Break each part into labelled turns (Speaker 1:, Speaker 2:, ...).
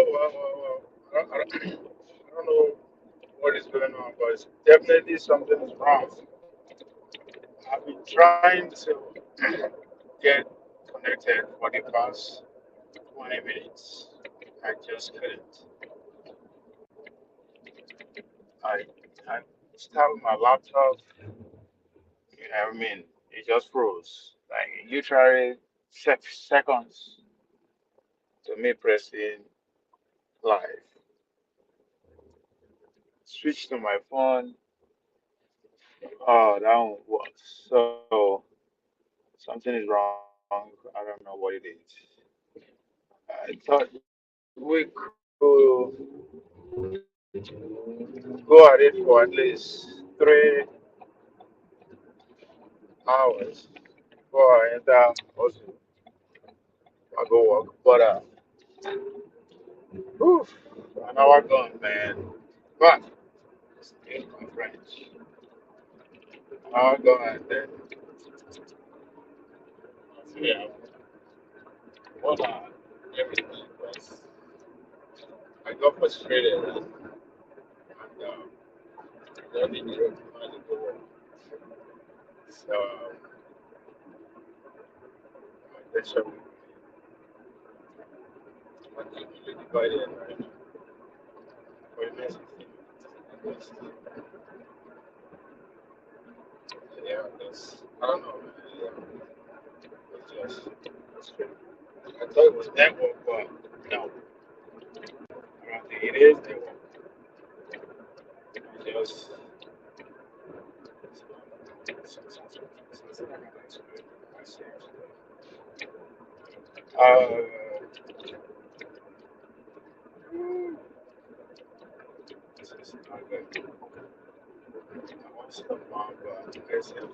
Speaker 1: I don't know what is going on, but it's definitely something is wrong. I've been trying to get connected for the past 20 minutes. I just couldn't. I, I started my laptop, I mean, it just froze. Like literally seconds to me pressing live. Switch to my phone. Oh, that one works. So something is wrong. I don't know what it is. I thought we could go at it for at least 3 hours before I enter also I go work. But oof, an hour gone, man. But still my French. An hour gone, and then yeah, what everything was. I got frustrated and I got interrupted by the door. So that's what we divided right now for the next 15 minutes. Yeah, that's I don't know. Yeah, it's just frustrating. I thought it was network, but no, I don't think it is network. It's just something I can explain myself. This is not good. I want some mom, but I guess man.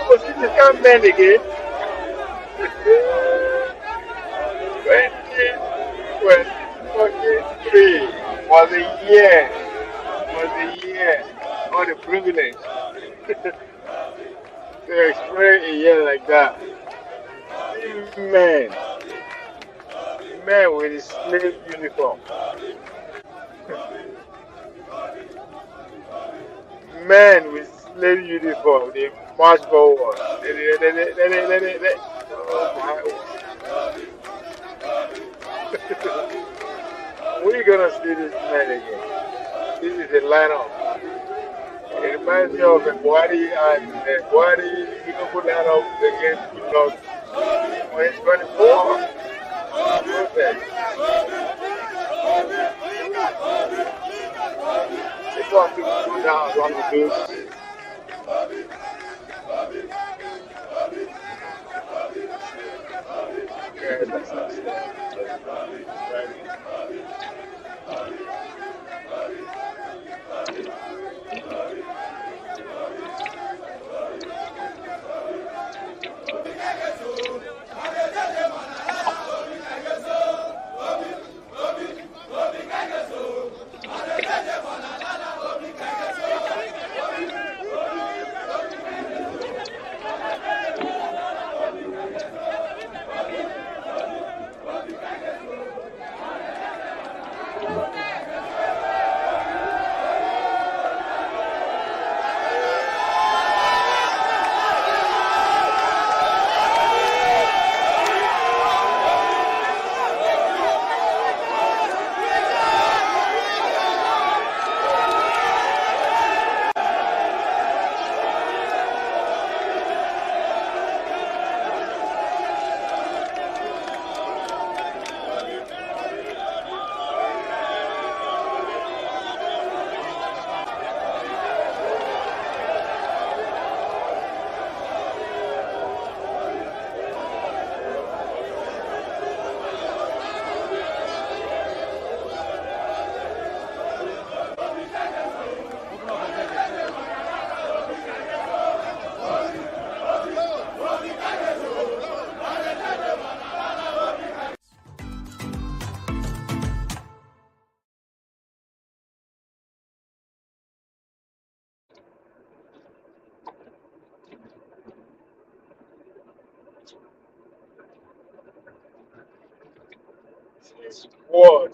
Speaker 1: Was it the come man again? 2023 was a year. Was a year. What a privilege to experience a year like that. Man, man with his slave uniform. Man with slave uniform. They march forward. Oh my. We're gonna see this man again. This is a lineup. It reminds me of Buhari and Buhari Tinubu lineup against Goodluck when it's 24. Perfect. This one to go down as one of those. Yeah, that's Squad.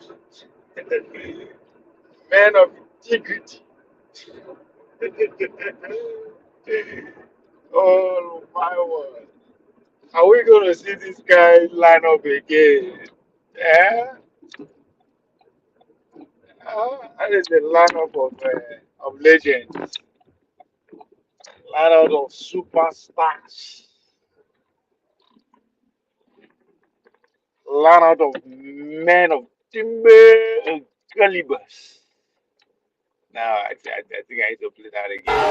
Speaker 1: Men of integrity. Oh my word. Are we going to see this guy line up again? Yeah? That is the lineup of legends, lineup of superstars, lineup of men of timber and calibers. Now, I think I need to play that again.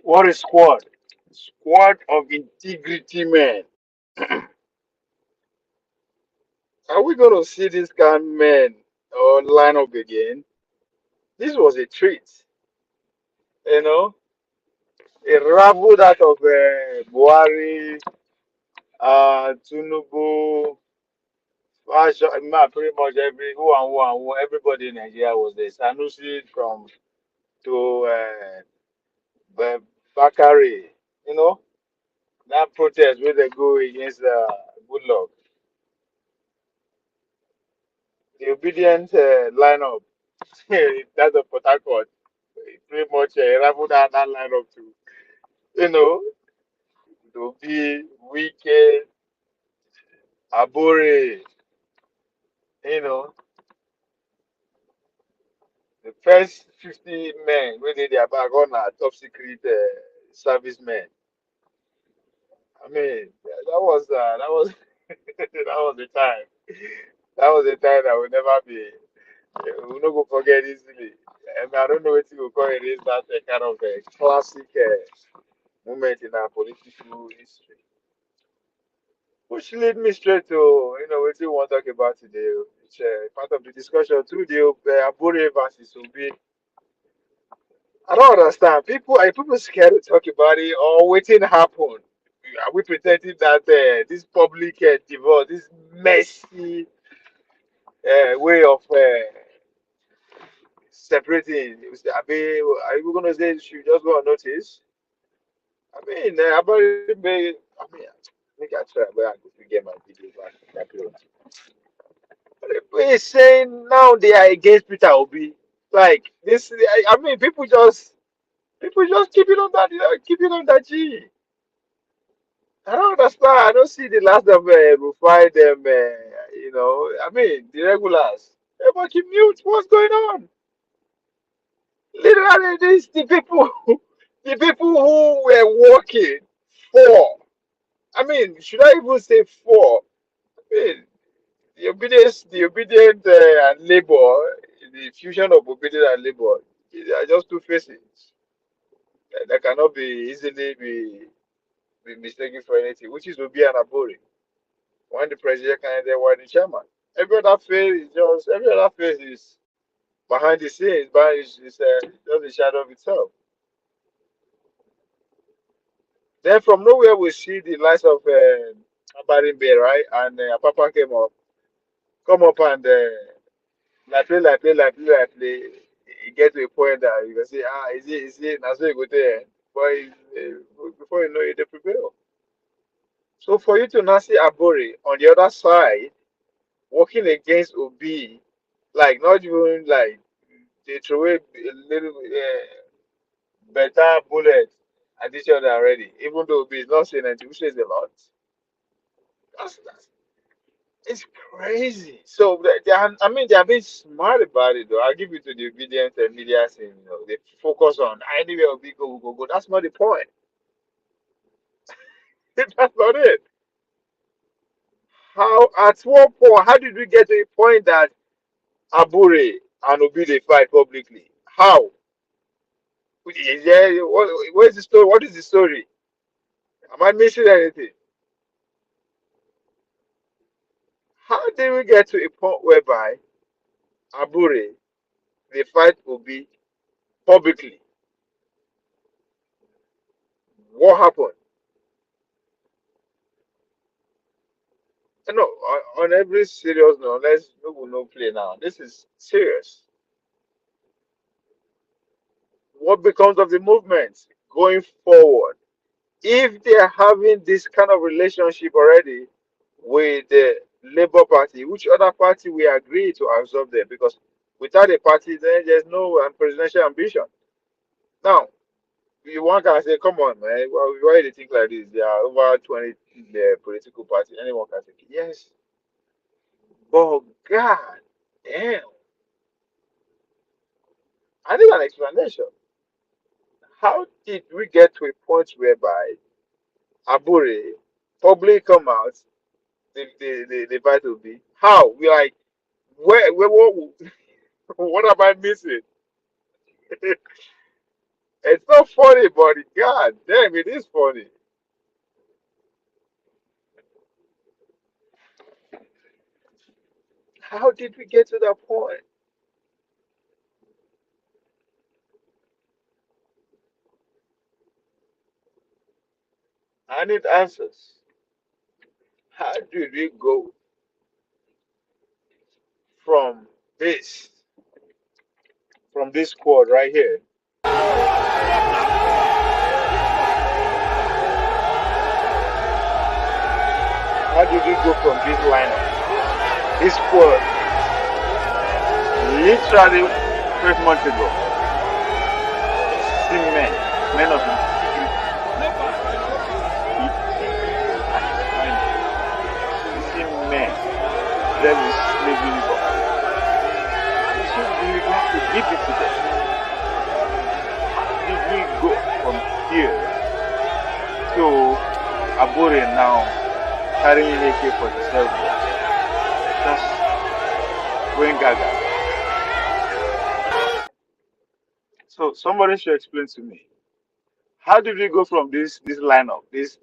Speaker 1: What is squad? Squad of integrity men. Are we going to see this kind of men or line up again? This was a treat, you know. It raveled out of Buhari, Tunubu, pretty much everybody in Nigeria was there. Sanusi from to Bakari, you know, that protest where they go against Goodluck. the obedient lineup. That's a Port Harcourt. Pretty much rival that lineup too. You know, to be wicked, Abure, you know, the first 50 men when they are back on our top secret servicemen. I mean, that was that was the time. That was the time that will never be. We'll not go forget easily. I don't know what you will call it. Is that a kind of a classic moment in our political history? Which lead me straight to what you want to talk about today. It's part of the discussion through the Abure versus Obi. I don't understand. Are people scared to talk about it or waiting happen? Are we pretending that this public divorce, this messy way of separating, I mean, are you going to say you just go on notice? I mean, I mean, I think I try, but I go to get my video back. He's saying now they are against Peter Obi. Like this, I mean, people just keep it on that, keep it on that G. I don't understand. I don't see the last of Rufai them. I mean, the regulars. Everybody mute. What's going on? Literally, this the people, the people who were working for. I mean, should I even say for? I mean, the obedient and labor, the fusion of obedient and labor, they are just two faces that cannot be easily be mistaken for anything, which is Obi and Abori. One the president candidate, one the chairman. Every other face is behind the scenes, but it's just the shadow of itself. Then from nowhere we see the likes of Abarimbe, right? And Papa come up and like play. You get to a point that you can say, is it, now so you go there. But before you know it, they prevail. So for you to now see Abori on the other side, working against Obi, like not even like they throw away a little better bullet at each other already, even though Obi is not saying anything, which says a lot. That's it's crazy. So I mean, they are being smart about it, though. I'll give it to the obedient media saying, they focus on anywhere Obi go. That's not the point. That's not it. At what point, how did we get to a point that Abure and Obi they fight publicly? How? Is there, what's the story? What is the story? Am I missing anything? How did we get to a point whereby Abure they fight Obi publicly? What happened? No, on every serious note, let's no play now. This is serious. What becomes of the movement going forward? If they are having this kind of relationship already with the Labour Party, which other party we agree to absorb them? Because without a party, then there's no presidential ambition. Now, one can say, come on, man, why do you think like this? There are over 20 political parties. Anyone can say, yes. But God damn, I need an explanation. How did we get to a point whereby Abure publicly come out, the fight will be? How? We like, what, what am I missing? It's not funny, but God damn, it is funny. How did we get to that point? I need answers. How did we go from this, from this squad right here? How did we go from this lineup, this squad, Literally 12 months ago, see men of integrity, you see men dressed in slave uniform. So we have to give it to them. How did we go from here to Abure now carrying AK-47, just going gaga? So somebody should explain to me. How did we go from this lineup, these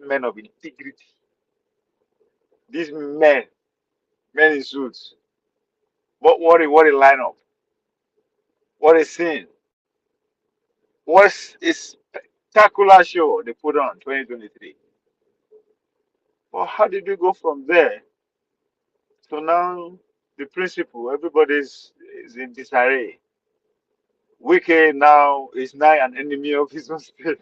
Speaker 1: men of integrity, these men in suits? What a lineup! What a scene! What a spectacular show they put on 2023. But how did we go from there to now the principle? Everybody's is in disarray. Wike now is now an enemy of his own state.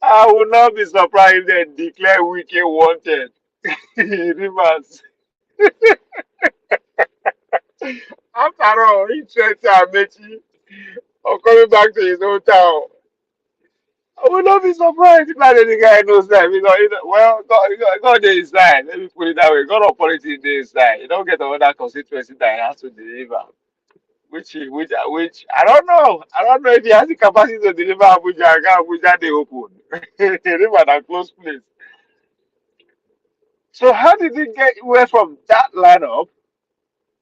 Speaker 1: I will not be surprised if they declare Wike wanted in Rivers. After all, he threatened Amechi or coming back to his own town. I will not be surprised if that any guy knows that. Well, God is inside. Let me put it that way. God of politics is inside. You don't get another constituency that has to deliver. Which I don't know. I don't know if he has the capacity to deliver Abuja. Abuja they open. River and close place. So how did he get away from that lineup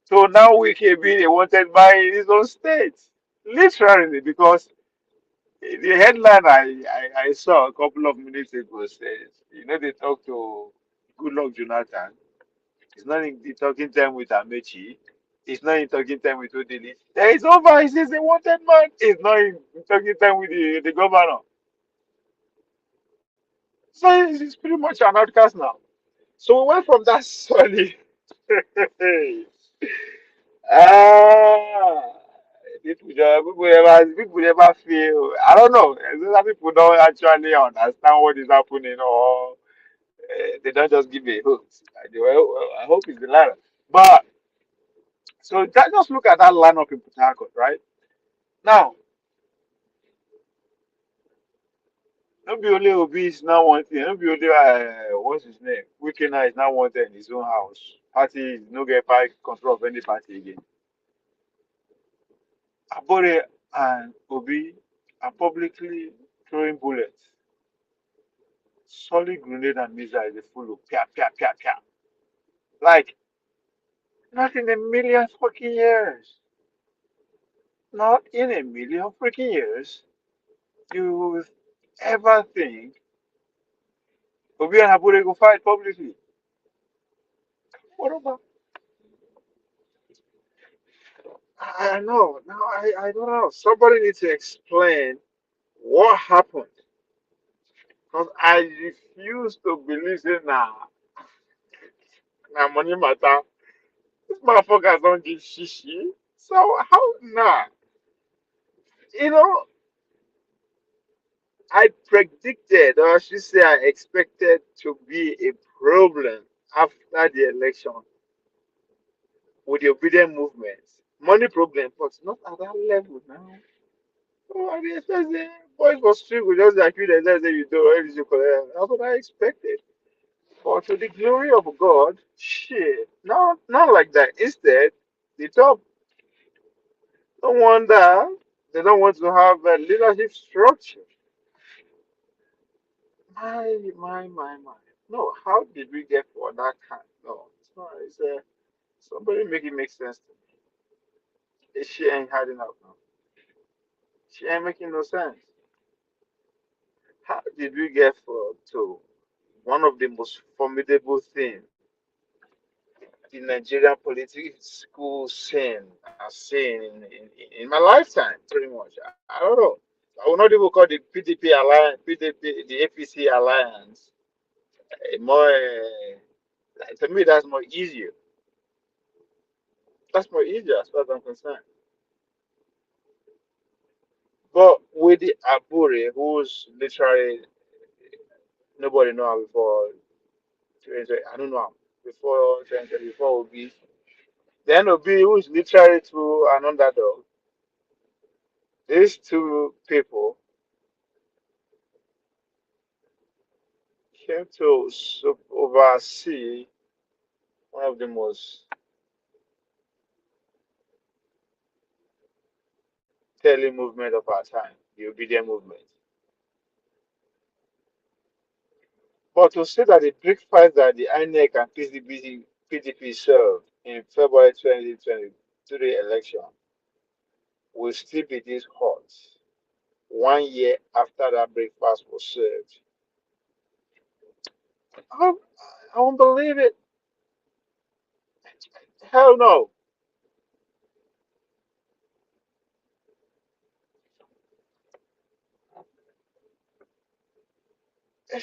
Speaker 1: to now Wike being a wanted by his own state? Literally, because the headline I saw a couple of minutes ago says, they talked to Goodluck Jonathan. He's not in the talking time with Amechi. He's not in talking time with Odili. There is over. He says a wanted man. He's not in talking time with the governor. So he's pretty much an outcast now. So we went from that solid. ah, people never feel. I don't know. Some people don't actually understand what is happening, or they don't just give a hook. I hope it's the latter. But so just look at that lineup in Port Harcourt, right? Now, not be only Obi is now wanting, not be only what's his name? Wikena is now wanted in his own house. Party is no get back control of any party again. Abore and Obi are publicly throwing bullets. Solid grenade and missile is full of pia pia pia pia. Like not in a million fucking years. Not in a million freaking years. You would ever think Obi and Abure go fight publicly. What about I know. No, I don't know. Somebody needs to explain what happened. Because I refuse to believe it now. Now money matter. This motherfuckers don't give shishi. So how nah? You know, I predicted, or I should say I expected to be a problem after the election with the obedient movement. Money problem, but not at that level now. Oh, I mean, the boys was street with just like you that say you do already you collect. That's what I expected. But to the glory of God, shit. Not like that. Instead, the top don't want that. They don't want to have a leadership structure. My. No, how did we get for that kind? No, it's not. Somebody make it make sense to me. She ain't hiding out now. She ain't making no sense. How did we get to one of the most formidable things the Nigerian political scene has seen in my lifetime, pretty much? I don't know. I will not even call the PDP alliance, PDP, the APC alliance, more. To me, that's more easier. That's more easier as far as I'm concerned. But with the Abure, who's literally nobody know her before, I don't know, before 2020, before Obi. Then Obi, who is literally to an underdog, these two people came to oversee one of the most telling movement of our time, the obedient movement. But to say that the big fight that the INEC and PDP served in February 2023 election will still be this hot 1 year after that breakfast was served. I, I won't believe it. Hell no. I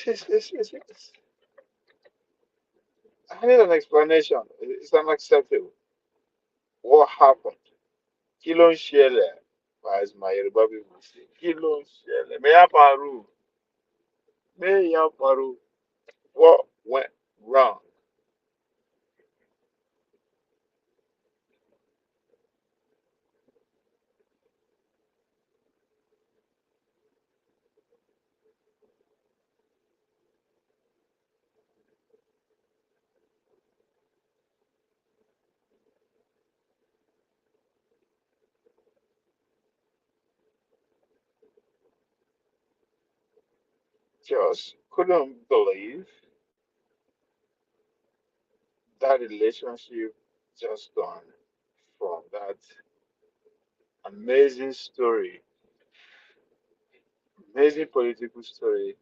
Speaker 1: need an explanation. It's unacceptable. What happened? Kí ló ń ṣẹlẹ̀? As my Yoruba people say, kí ló ń ṣẹlẹ̀? May I paru? What went wrong? Just couldn't believe that relationship just gone from that amazing story, amazing political story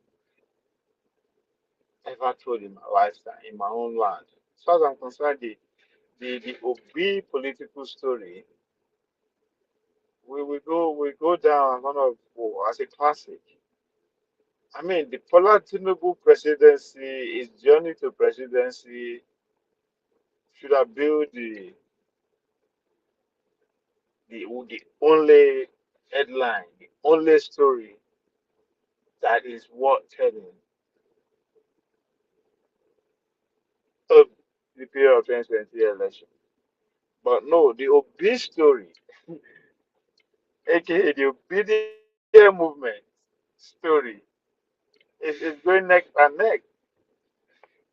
Speaker 1: ever told in my lifetime, in my own land. As far as I'm concerned, the OB political story we go down one of as a classic. I mean, the Bola Tinubu presidency, his journey to presidency should have built the only headline, the only story that is worth telling of the period of 2020 election. But no, the obese story, aka the obedient movement story, is going neck and neck.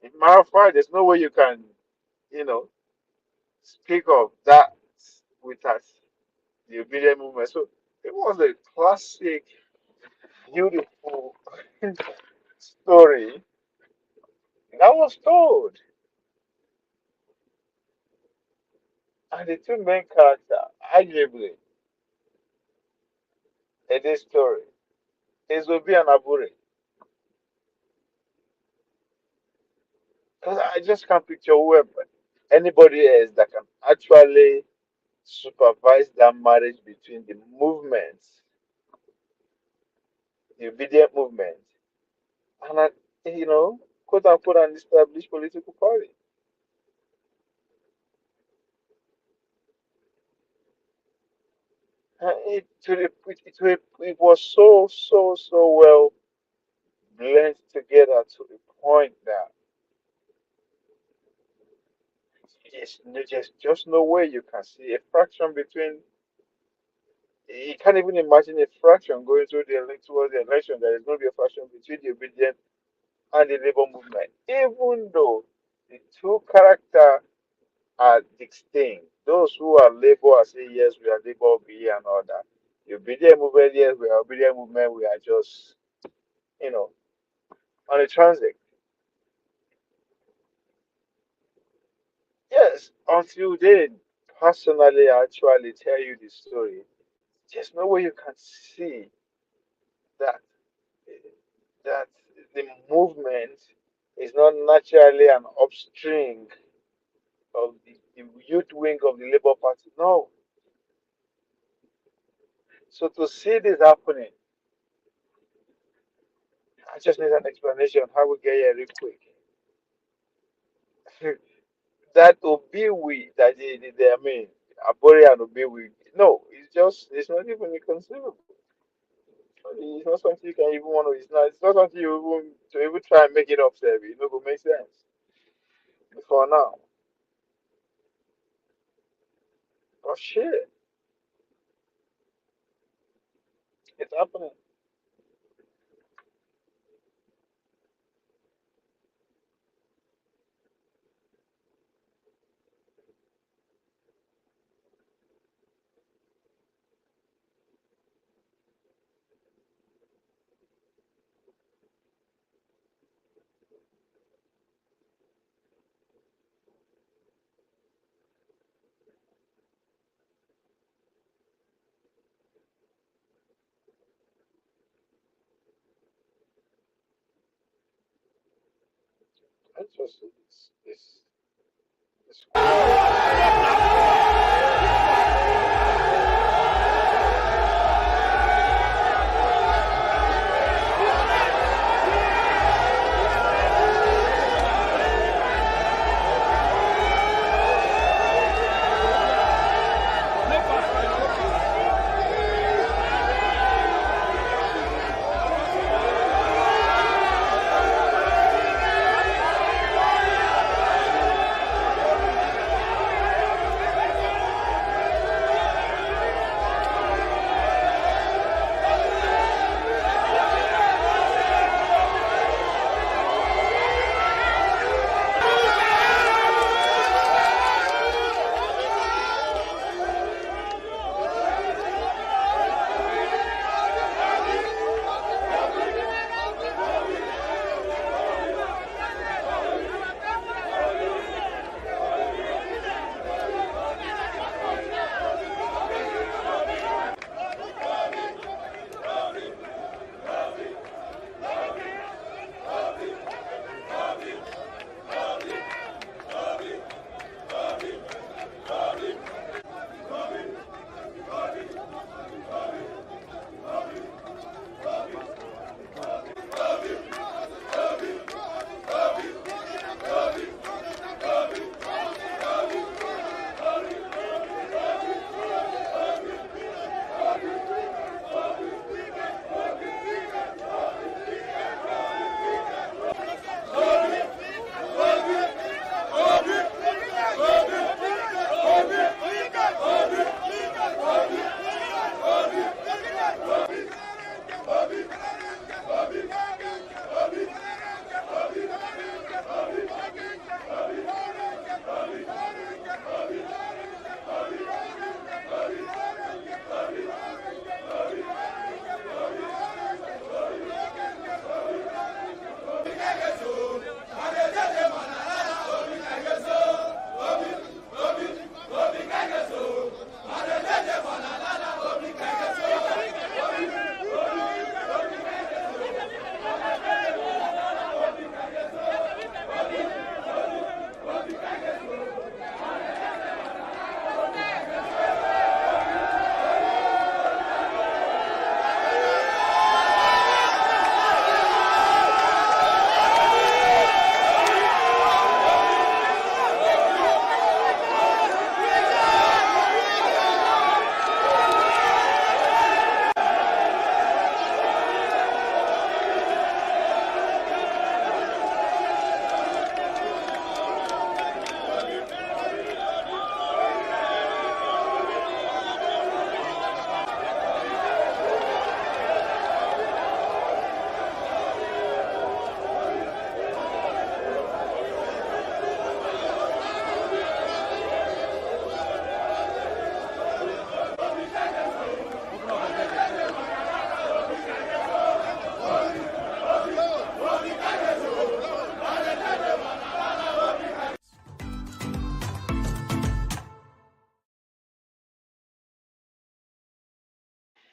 Speaker 1: In matter of fact, there's no way you can, you know, speak of that with us, the obedient movement. So it was a classic, beautiful story that was told. And the two main characters, arguably, in this story is Obi and Abure. Because I just can't picture whoever, anybody else that can actually supervise that marriage between the movements, the obedient movement, and quote unquote, an established political party. It was so well blend together to the point that there's just no way you can see a fraction between. You can't even imagine a fraction going through towards the election. There is going to be a fraction between the obedient and the labor movement, even though the two characters are distinct. Those who are labor are say yes, we are labor be and all that. The obedient movement, yes, we are obedient movement. We are just you know on a transit. Yes, until then, personally, I actually tell you the story. There's no way you can see that that the movement is not naturally an upstream of the youth wing of the Labour Party. No. So to see this happening, I just need an explanation how we get here real quick. That Obiwi that I mean, Abore and Obiwi, no, it's not even inconceivable. It's not something you can even want to. It's not something you even to even try and make it up, Sebi. It no go make sense. for now. Oh shit, it's happening. That's just this.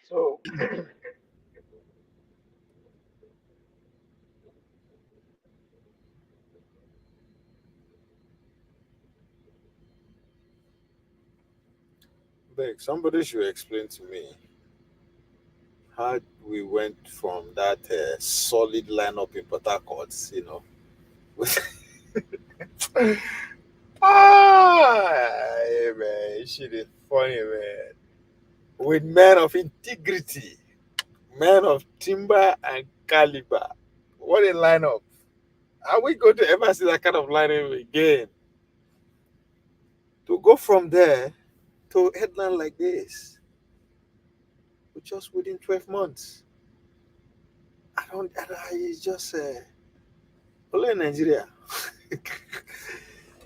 Speaker 1: So
Speaker 2: Beg, somebody should explain to me how we went from that solid lineup in Port Harcourt. Hey, man, shit is funny, man. With men of integrity, men of timber and caliber. What a lineup. Are we going to ever see that kind of lineup again? To go from there to headline like this, just within 12 months. It's just only in Nigeria.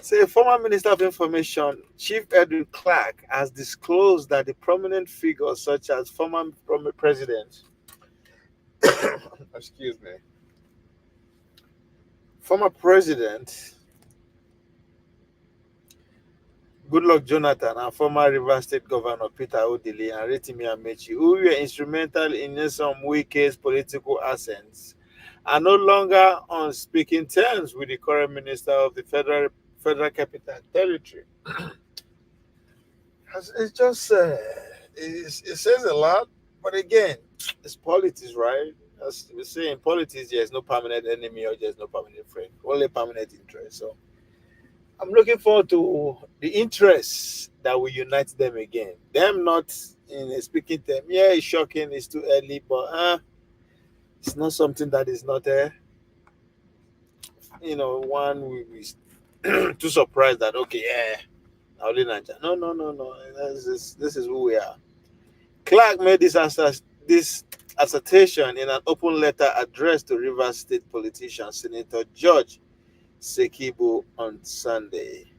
Speaker 2: Say, former Minister of Information, Chief Edwin Clark, has disclosed that the prominent figures such as former President, excuse me, former President Goodluck Jonathan and former Rivers State Governor Peter Odili and Rotimi Amechi, who were instrumental in Nyesom Wike's political ascents, are no longer on speaking terms with the current minister of the Federal Capital Territory. It's just, it says a lot, but again, it's politics, right? As we say in politics, there's no permanent enemy or there's no permanent friend, only permanent interest. So I'm looking forward to the interests that will unite them again. Them not in a speaking term. Yeah, it's shocking, it's too early, but it's not something that is not one we too surprised that okay, yeah, only Nigeria. No, no, no, no. This is who we are. Clark made this assertion in an open letter addressed to Rivers State politician Senator George Sekibo on Sunday.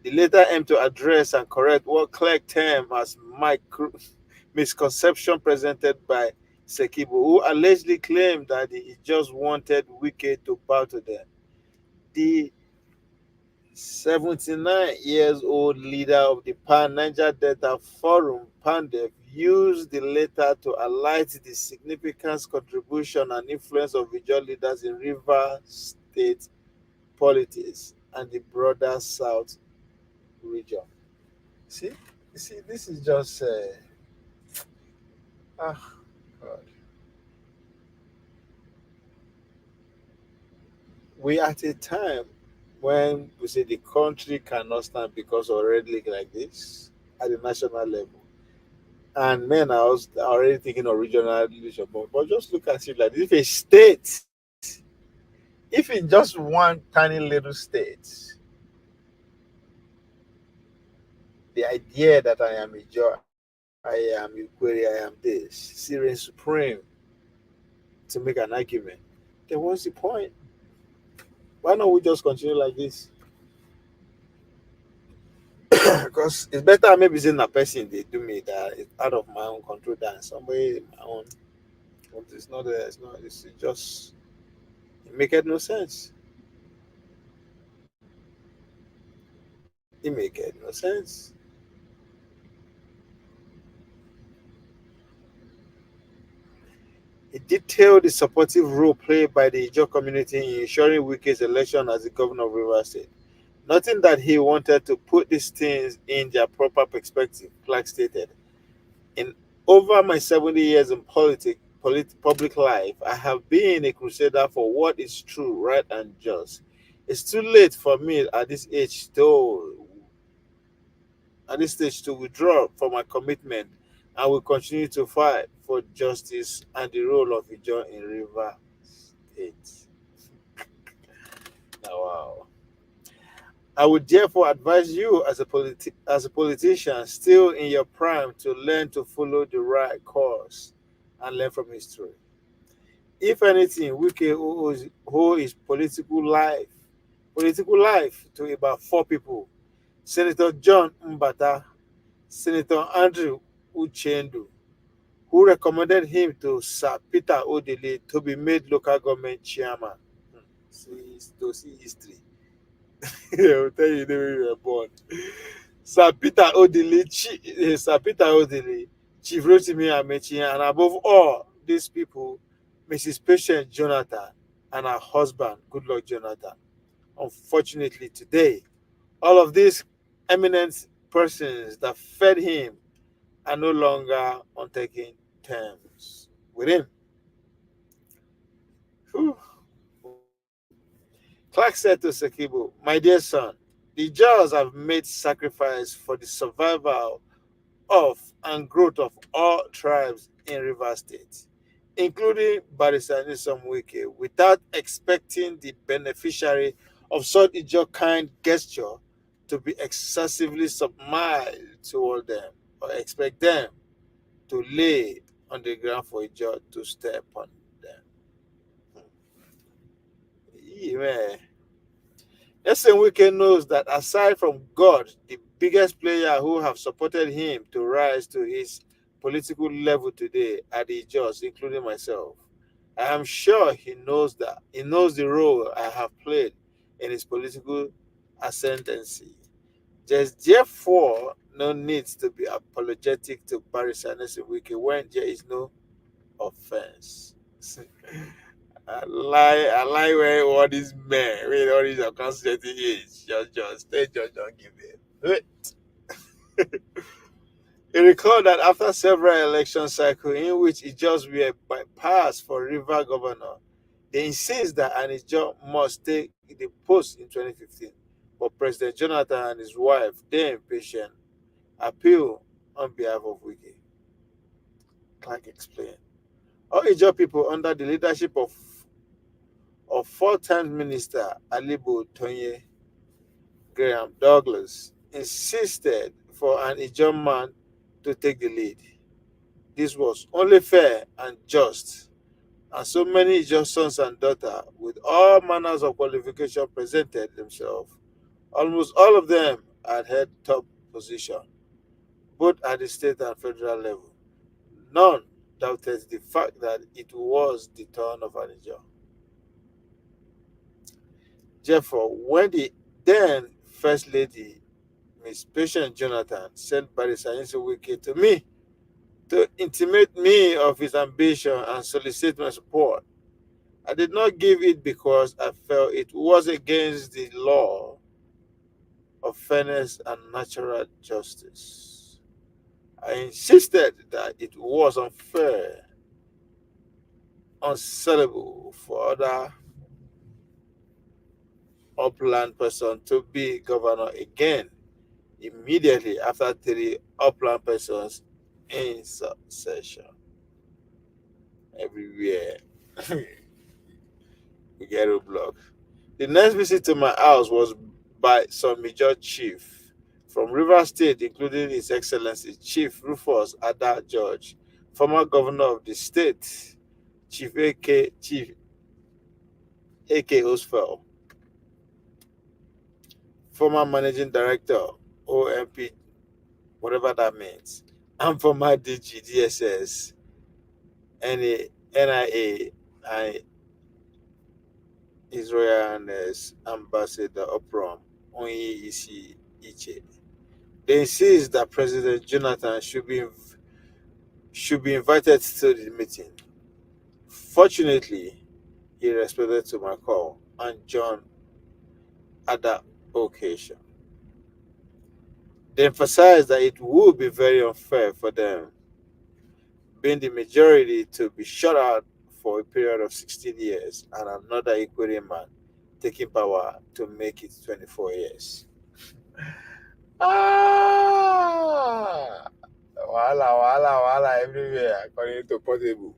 Speaker 2: The letter aimed to address and correct what Clark termed as misconception presented by Sekibo, who allegedly claimed that he just wanted Wike to bow to them. The 79 years old leader of the Pan Niger Delta Forum, PANDEF, used the letter to highlight the significant contribution and influence of regional leaders in River State politics and the broader South region. See, this is just ah, God. We at a time when we say the country cannot stand because of red league like this at the national level. And men are already thinking of regional leadership. But just look at it like this. If a state, if in just one tiny little state, the idea that I am a judge, I am Equity, I am this, Syrian Supreme, to make an argument, then what's the point? Why not we just continue like this? Because it's better maybe saying a person they do me that it's out of my own control than somebody my own. But it's just, it make it no sense. It make it no sense. It detailed the supportive role played by the Ijaw community in ensuring Wike's election as the governor of Rivers State. Nothing that he wanted to put these things in their proper perspective, Clark stated. In over my 70 years in public life, I have been a crusader for what is true, right, and just. It's too late for me at this stage to withdraw from my commitment and will continue to fight for justice and the role of Ijaw in River State. Now, wow. I would therefore advise you as a politician still in your prime to learn to follow the right course and learn from history. If anything, Wike owes his political life to about four people: Senator John Mbata, Senator Andrew Uchendu, who recommended him to Sir Peter Odili to be made local government chairman. See history. I will tell you the way we were born. Sir Peter Odili, Chief Rotimi Amechi, and above all these people, Mrs. Patient Jonathan and her husband, Goodluck Jonathan. Unfortunately, today, all of these eminent persons that fed him are no longer on taking terms with him. Whew. Clark said to Sekibo, "My dear son, the Jaws have made sacrifice for the survival of and growth of all tribes in Rivers State, including Barrister Nyesom Wike, without expecting the beneficiary of such a kind gesture to be excessively submissive toward them or expect them to lay on the ground for a judge to step on them. Yeah, man. Wike knows that aside from God, the biggest player who have supported him to rise to his political level today are the judges, including myself. I am sure he knows the role I have played in his political ascendancy. There's therefore no need to be apologetic to Barrister Wike when there is no offense. I lie where all these men, with all these constituting age, just stay judge don't give it. He recalled that after several election cycles in which Ijos were bypassed for river governor, they insist that an Ijo must take the post in 2015. But President Jonathan and his wife, then impatient, appeal on behalf of Wiki. Clark explained. All Ijo people under the leadership of four-time minister Alibo Tonye Graham Douglas insisted for an Ijo man to take the lead. This was only fair and just, and so many Ijo sons and daughters with all manners of qualification presented themselves. Almost all of them had held top position, both at the state and federal level. None doubted the fact that it was the turn of an Ijo. Therefore, when the then First Lady, Miss Patient Jonathan, sent Barrister Wike to me to intimate me of his ambition and solicit my support, I did not give it because I felt it was against the law of fairness and natural justice. I insisted that it was unfair, unsellable for other upland person to be governor again immediately after three upland persons in succession. Everywhere we get a block. The next visit to my house was by some major chief from River State, including His Excellency Chief Rufus Ada George, former governor of the state, Chief A.K. Osfel, former managing director, OMP, whatever that means, and former DG, DSS, NIA, and His Royal Highness Ambassador Oprom Onyeisi Iche. They insist that President Jonathan should be invited to the meeting. Fortunately, he responded to my call and joined at that occasion. They emphasized that it would be very unfair for them, being the majority, to be shut out for a period of 16 years and another equally man taking power to make it 24 years. Ah! Wahala everywhere, according to Portable.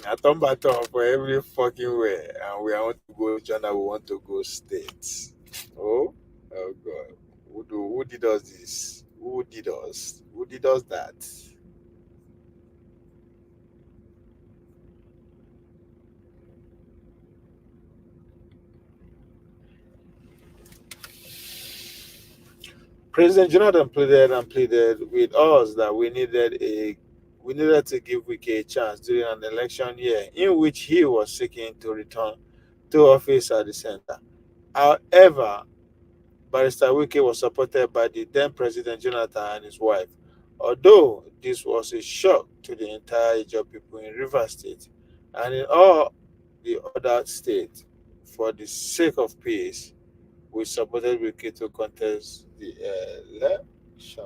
Speaker 2: I turn baton for every fucking way, and we want to go China, we want to go states. Oh God. Who did us this? Who did us? Who did us that? President Jonathan pleaded and pleaded with us that we needed to give Wike a chance during an election year in which he was seeking to return to office at the center. However, Barrister Wike was supported by the then President Jonathan and his wife. Although this was a shock to the entire Ijaw people in Rivers State and in all the other states, for the sake of peace, we supported Wike to contest the election.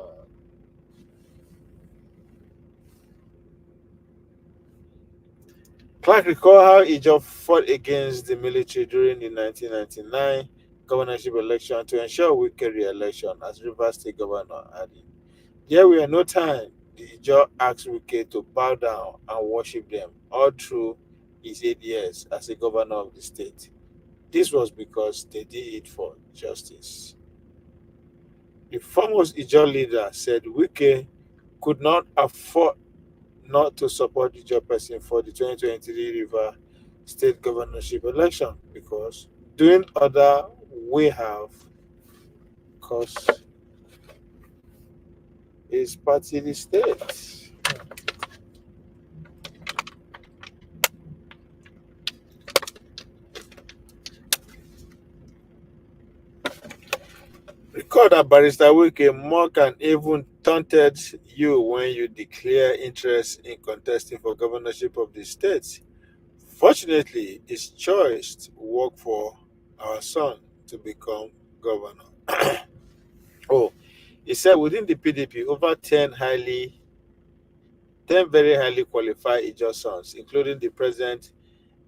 Speaker 2: Clark recalled how Ijaw fought against the military during the 1999 governorship election to ensure Wike re-election as Rivers State Governor, adding, "There were no time the Ijaw asked Wike to bow down and worship them all through his 8 years as a governor of the state. This was because they did it for justice. The famous Ijaw leader said Wike could not afford not to support the Ijaw person for the 2023 River State governorship election because doing other we have because is party the state. Recall that Barrister Wike mocked and even taunted you when you declare interest in contesting for governorship of the state. Fortunately, his choice worked for our son to become governor. Oh, he said within the PDP, over 10 very highly qualified Ijaw sons, including the present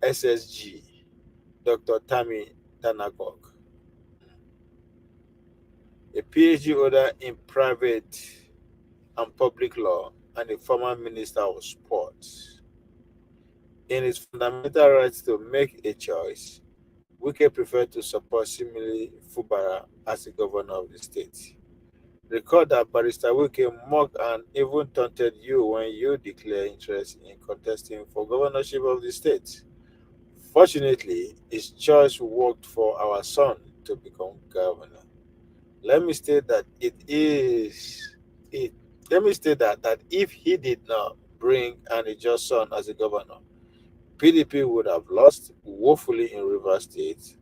Speaker 2: SSG, Dr. Tammy Danagog, a PhD holder in private and public law and a former minister of sports. In his fundamental right to make a choice, Wike preferred to support Simile Fubara as the governor of the state. Recall that Barrister Wike mocked and even taunted you when you declare interest in contesting for governorship of the state. Fortunately, his choice worked for our son to become governor. Let me state that it is it. Let me state that if he did not bring an just son as a governor, PDP would have lost woefully in Rivers State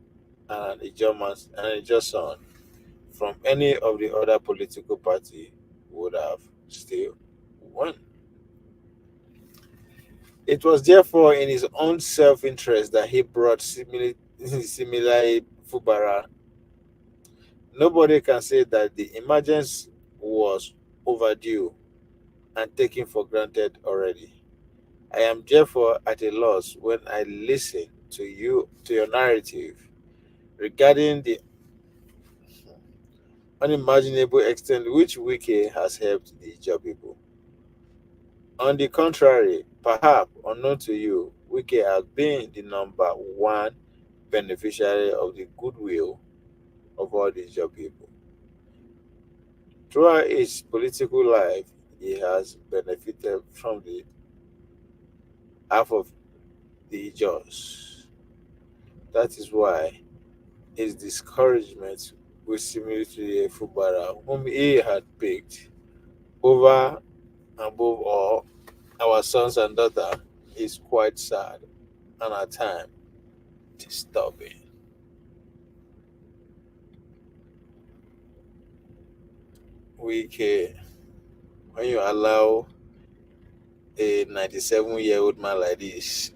Speaker 2: and a just son from any of the other political party would have still won. It was therefore in his own self-interest that he brought similar Fubara. Nobody can say that the emergence was overdue and taken for granted already. I am therefore at a loss when I listen to your narrative regarding the unimaginable extent which Wiki has helped the Ijaw people. On the contrary, perhaps unknown to you, Wiki has been the number one beneficiary of the goodwill of all the Ijaw people. Throughout his political life, he has benefited from the half of the Ijaws. That is why his discouragement with similitude Fubara, whom he had picked over and above all our sons and daughter, is quite sad and at times disturbing. We can, when you allow a 97-year-old man like this,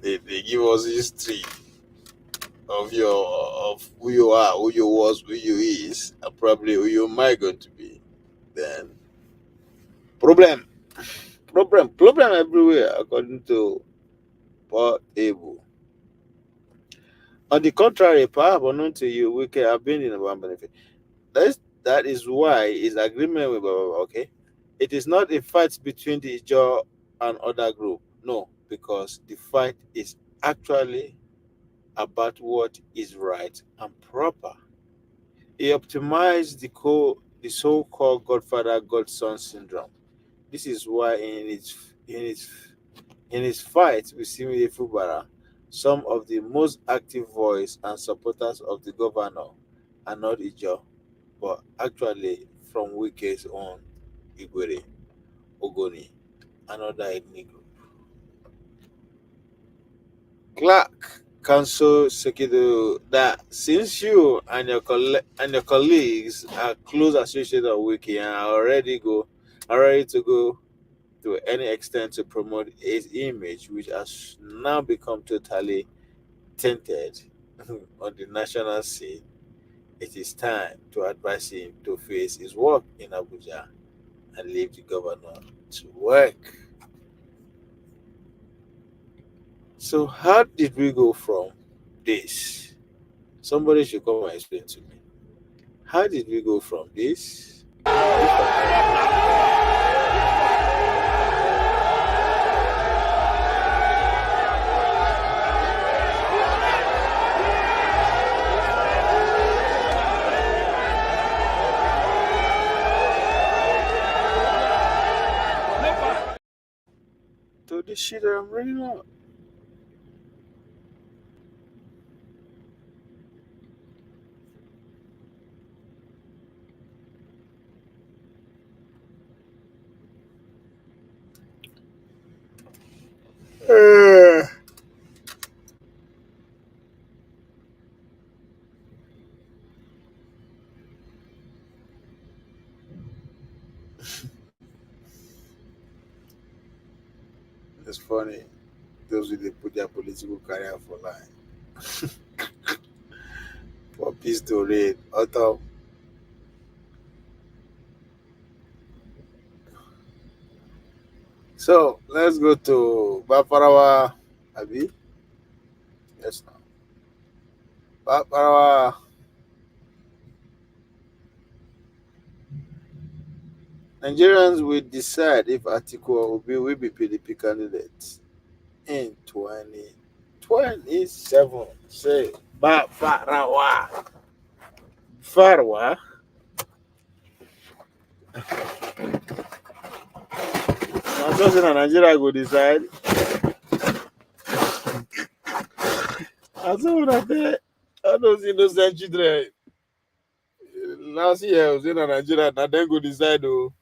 Speaker 2: they, they give us history of who you are, who you was, who you is, and probably who you might going to be. Then problem, problem everywhere, according to Paul Abel. On the contrary, perhaps unknown to you, we can have been in one benefit. That is why his agreement with blah, blah, blah, okay. It is not a fight between the Ijaw and other group. No, because the fight is actually about what is right and proper. He optimized the so-called Godfather Godson syndrome. This is why in his fight with Simile Fubara, some of the most active voice and supporters of the governor are not Ijaw, but actually from Wike's own Igwere, Ogoni, another ethnic group. Clark Council Sekido that since you and your colleagues are close associates of Wiki and are ready to go to any extent to promote his image, which has now become totally tainted on the national scene, it is time to advise him to face his work in Abuja and leave the governor to work. So, how did we go from this? Somebody should come and explain to me. How did we go from this? shit, I'm really not. Uh, it's funny. Those who they put their political career for line. For peace to reign. Autumn. So let's go to Bafarawa Abi. Yes now. Bafarawa. Nigerians will decide if Atiku or Obi will be PDP candidates in 2027. Say Bafarawa. Farwa. I'm just saying Nigeria go decide. I saw that all those innocent children last year I was in Nigeria, and then go decide oh,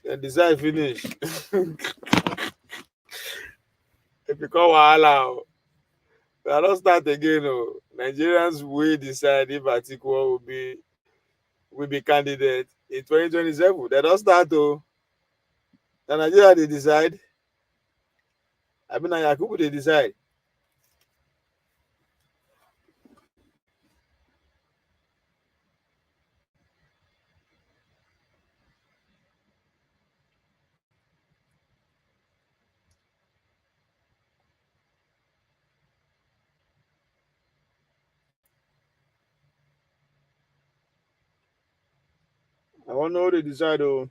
Speaker 2: then decide finish. It become wahala. Oh. We are not start again. Oh. Nigerians will decide if Atiku will be candidate in 2027. They don't start oh. Now Nigeria they decide. I mean Yakubu they decide. I want to know they decide oh.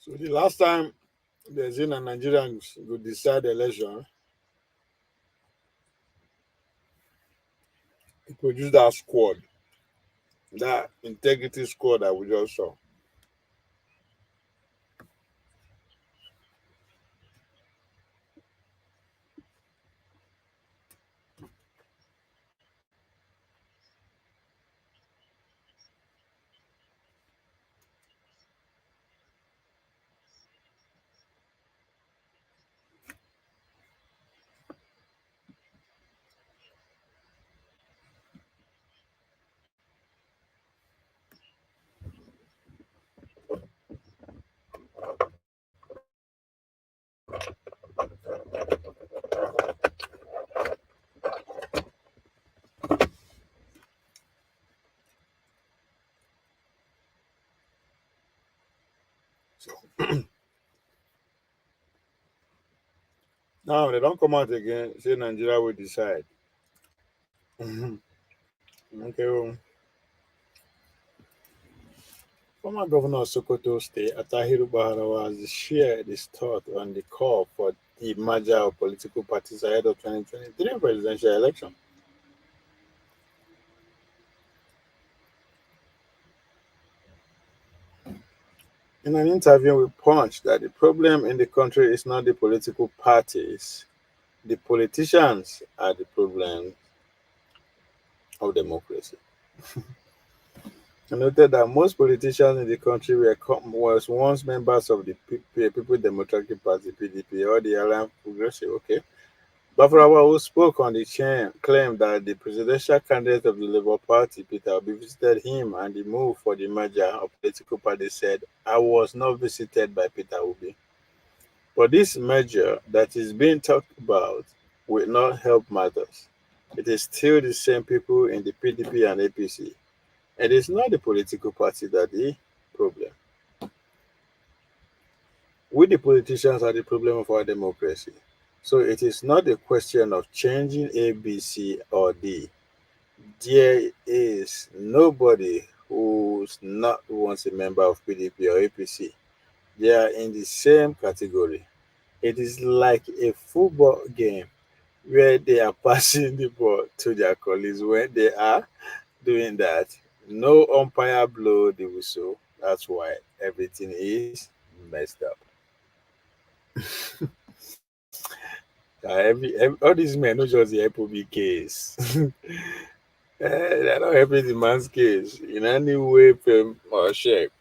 Speaker 2: So the last time there's in a Nigerians go decide the election, he produced that squad, that integrity squad that we just saw. So now they don't come out again, say Nigeria will decide. Okay, well, former governor of Sokoto State, Atahiru Baharawa, has shared his thought on the call for the merger of political parties ahead of 2023 presidential election. In an interview with Punch, that the problem in the country is not the political parties, the politicians are the problem of democracy. I noted that most politicians in the country was once members of the People Democratic Party (PDP) or the Alliance Progressive. Okay, Bafarawa, who spoke on the chain, claimed that the presidential candidate of the Labour Party, Peter Obi, visited him, and the move for the merger of political parties said, "I was not visited by Peter Obi." But this merger that is being talked about will not help matters. It is still the same people in the PDP and APC. It is not the political party that the problem. We, the politicians, are the problem of our democracy. So it is not a question of changing A, B, C, or D. There is nobody who's not once a member of PDP or APC. They are in the same category. It is like a football game where they are passing the ball to their colleagues. When they are doing that, no umpire blow the whistle. That's why everything is messed up. All these men not just the Apple case. They're not helping the man's case in any way, form, or shape.